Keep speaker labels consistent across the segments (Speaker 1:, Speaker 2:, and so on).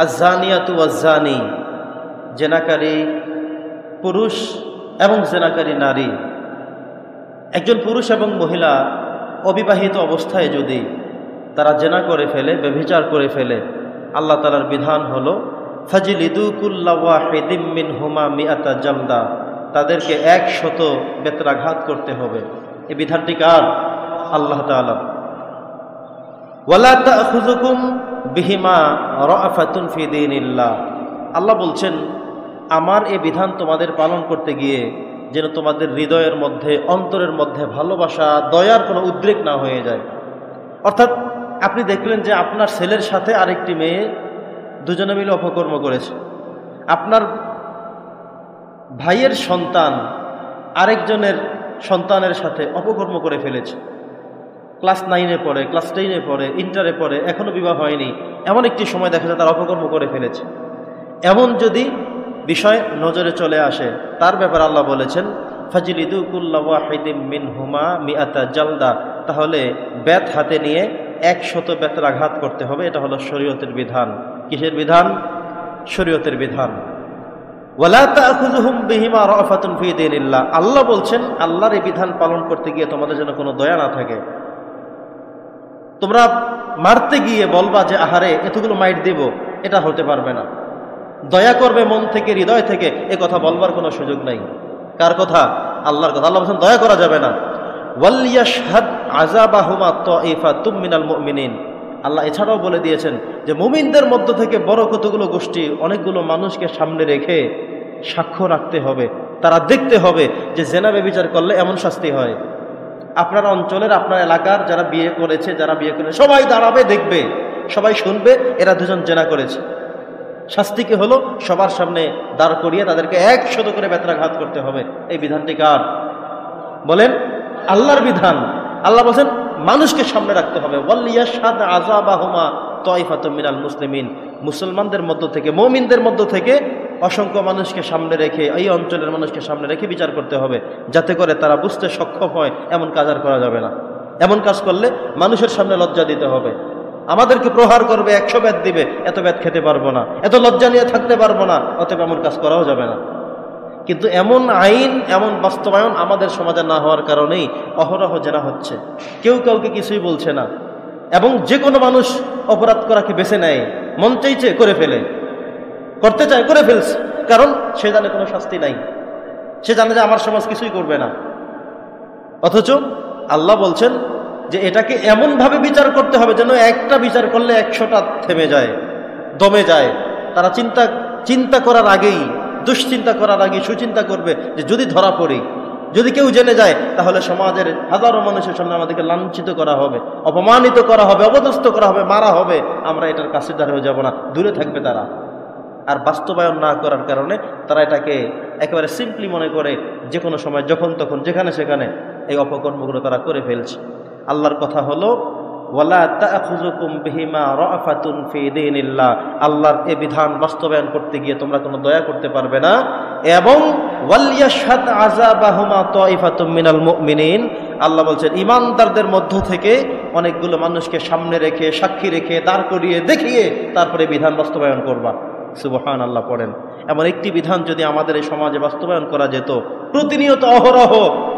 Speaker 1: আয-যানিয়াতু ওয়াজ-যানি, জেনাকারী পুরুষ এবং জেনাকারী নারী, একজন পুরুষ এবং মহিলা অবিবাহিত অবস্থায় যদি তারা জেনা করে ফেলে, ব্যভিচার করে ফেলে, আল্লাহ তাআলার বিধান হলো ফাজলিদু কুল্লা ওয়াহিদিম মিনহুমা মিআতা জালদা, তাদেরকে 100 বেত্রাঘাত করতে হবে। এই বিধানটি কার? আল্লাহ তাআলা। ওয়ালা তাখুযুকুম বিহিমা রাআফাতুন ফি দীনিল্লাহ, আল্লাহ বলছেন আমার এই বিধান তোমাদের পালন করতে গিয়ে যেন তোমাদের হৃদয়ের মধ্যে, অন্তরের মধ্যে ভালোবাসা, দয়ার কোনো উদ্রেক না হয়ে যায়। অর্থাৎ আপনি দেখলেন যে আপনার ছেলের সাথে আরেকটি মেয়ে দুজনে মিলে অপকর্ম করেছে, আপনার ভাইয়ের সন্তান আরেকজনের সন্তানের সাথে অপকর্ম করে ফেলেছে, ক্লাস 9-এ পড়ে, ক্লাস 10-এ পড়ে, ইন্টারে পড়ে, এখনো বিবাহ হয়নি, এমন একটি সময় দেখা যায় তার অপকর্ম করে ফেলেছে। এমন যদি বিষয় নজরে চলে আসে, তার ব্যাপারে আল্লাহ বলেছেন ফাজলিদু কুল্লা ওয়াহিদিম মিনহুমা মিআতা জালদা, তাহলে বেত হাতে নিয়ে 100 বেত্রাঘাত করতে হবে। এটা হলো শরীয়তের বিধান। কিসের বিধান? শরীয়তের বিধান। ওয়ালা তাখুযুহুম বিহিমা রাআফাতুন ফি দীনিল্লাহ, আল্লাহ বলছেন আল্লাহর এই বিধান পালন করতে গিয়ে তোমাদের যেন কোনো দয়া না থাকে। তোমরা মারতে গিয়ে বলবা যে আহারে এতগুলো মাইট দেব, এটা হতে পারবে না। দয়া করবে মন থেকে, হৃদয় থেকে, এ কথা বলবার কোনো সুযোগ নাই। কার কথা? আল্লাহর কথা। আল্লাহ বলছেন দয়া করা যাবে না। ওয়ালিয়াশহাদ আযাবাহুমা তাঈফাতুম মিনাল মুমিনিন, আল্লাহ এছাড়াও বলে দিয়েছেন যে মুমিনদের মধ্য থেকে বড় কতগুলো গোষ্ঠী, অনেকগুলো মানুষকে সামনে রেখে সাক্ষ্য রাখতে হবে, তারা দেখতে হবে যে জেনা ব্যভিচার করলে এমন শাস্তি হয়। আপনার অঞ্চলের, আপনার এলাকার যারা বিয়ে করেছে, যারা বিয়ে করে, সবাই দাঁড়াবে, দেখবে, সবাই শুনবে এরা দুজন জেনা করেছে। শাস্তি কি হলো? সবার সামনে দাঁড় করিয়ে তাদেরকে 100 করে বেত্রাঘাত করতে হবে। এই বিধানটি কার? বলেন, আল্লাহর বিধান। আল্লাহ বলছেন মানুষকে সামনে রাখতে হবে। ওয়ালিয়াশহাদ আযাবাহুমা তাঈফাতুম মিনাল মুসলিমিন, মুসলমানদের মধ্য থেকে, মুমিনদের মধ্য থেকে অসংখ্য মানুষকে সামনে রেখে, এই অঞ্চলের মানুষকে সামনে রেখে বিচার করতে হবে, যাতে করে তারা বুঝতে সক্ষম হয় এমন কাজ আর করা যাবে না। এমন কাজ করলে মানুষের সামনে লজ্জা দিতে হবে। আমাদেরকে প্রহার করবে, 100 বেত দিবে, এত বেত খেতে পারবো না, এত লজ্জা নিয়ে থাকতে পারবো না, অতএব এমন কাজ করাও যাবে না। কিন্তু এমন আইন, এমন বাস্তবায়ন আমাদের সমাজে না হওয়ার কারণেই অহরহ জেনা হচ্ছে। কেউ কাউকে কিছুই বলছে না, এবং যে কোনো মানুষ অপরাধ করাকে বেছে নেয়, মন চাইছে করে ফেলে, করতে চায় করে ফেলছে, কারণ সে জানে কোনো শাস্তি নাই, সে জানে যে আমার সমাজ কিছুই করবে না। অথচ আল্লাহ বলছেন যে এটাকে এমনভাবে বিচার করতে হবে যেন একটা বিচার করলে 100টা থেমে যায়, দমে যায়। তারা চিন্তা করার আগেই, দুশ্চিন্তা করার আগে সুচিন্তা করবে যে যদি ধরা পড়ি, যদি কেউ জেনে যায়, তাহলে সমাজের হাজারো মানুষের সামনে আমাদেরকে লাঞ্ছিত করা হবে, অপমানিত করা হবে, অপদস্থ করা হবে, মারা হবে। আমরা এটার কাছে দ্বার হয়ে যাব না, দূরে থাকবে তারা। আর বাস্তবায়ন না করার কারণে তারা এটাকে একেবারে সিম্পলি মনে করে, যে কোনো সময়, যখন তখন, যেখানে সেখানে এই অপকর্মগুলো তারা করে ফেলছে। আল্লাহর কথা হলো ওয়ালা তাখুযুকুম বিহিমা রাআফাতুন ফি দীনিল্লাহ, আল্লাহর এই বিধান বাস্তবায়ন করতে গিয়ে তোমরা কোনো দয়া করতে পারবে না। এবং ওয়ালিয়াশহাদ আযাবাহুমা তাঈফাতুম মিনাল মুমিনিন, আল্লাহ বলছেন ঈমানদারদের মধ্য থেকে অনেকগুলো মানুষকে সামনে রেখে, সাক্ষী রেখে, দাঁড় করিয়ে, দেখিয়ে তারপরে বিধান বাস্তবায়ন করবা। সুবহানাল্লাহ পড়েন। এমন একটি বিধান যদি আমাদের এই সমাজে বাস্তবায়ন করা যেত, প্রতিনিয়ত অহরহ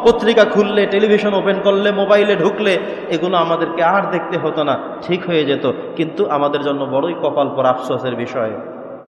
Speaker 1: পত্রিকা খুললে, টেলিভিশন ওপেন করলে, মোবাইলে ঢুকলে এগুলো আমাদেরকে আর দেখতে হতো না, ঠিক হয়ে যেত। কিন্তু আমাদের জন্য বড়ই কপাল পরা, আফসোসের বিষয়।